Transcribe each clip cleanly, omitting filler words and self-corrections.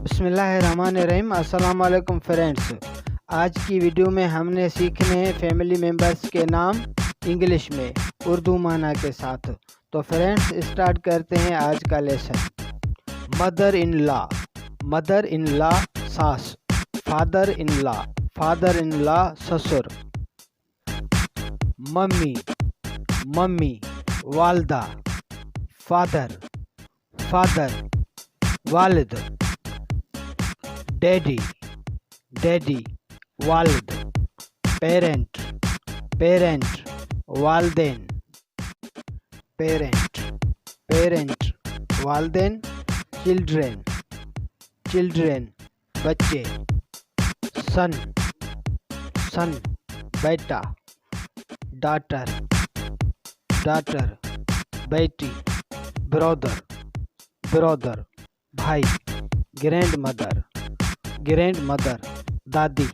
बिस्मिल्लाहिर्रहमानिर्रहीम। अस्सलाम वालेकुम फ्रेंड्स। आज की वीडियो में हमने सीखने हैं फैमिली मेम्बर्स के नाम इंग्लिश में उर्दू माना के साथ। तो फ्रेंड्स स्टार्ट करते हैं आज का लेसन। मदर इन लॉ सास, फादर इन लॉ ससुर, मम्मी वालदा, फादर वालिद, डैडी वालिद, पेरेंट वालदेन, वालदेन, चिल्ड्रेन बच्चे, सन बेटा, डॉटर बेटी, ब्रदर भाई, ग्रैंडमदर दादी,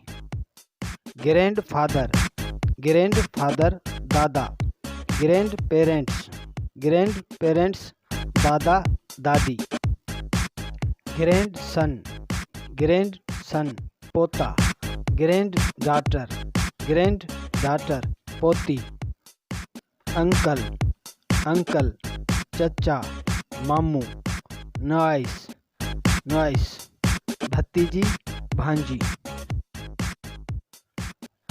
ग्रैंडफादर दादा, ग्रैंडपेरेंट्स दादा दादी, ग्रैंडसन पोता, ग्रैंडडॉटर पोती, अंकल चचा मामू, नॉइस भतीजी भांजी,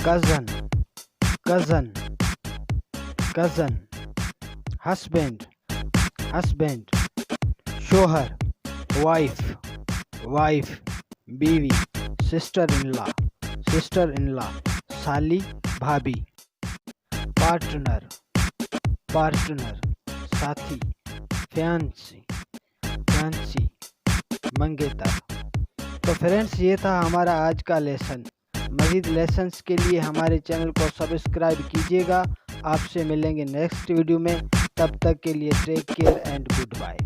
कज़न हस्बैंड, शोहर वाइफ बीवी, सिस्टर इन लॉ साली भाभी, पार्टनर साथी, फियांसी मंगेतर। तो फ्रेंड्स ये था हमारा आज का लेसन। मज़ीद लेसन्स के लिए हमारे चैनल को सब्सक्राइब कीजिएगा। आपसे मिलेंगे नेक्स्ट वीडियो में। तब तक के लिए take care and good bye.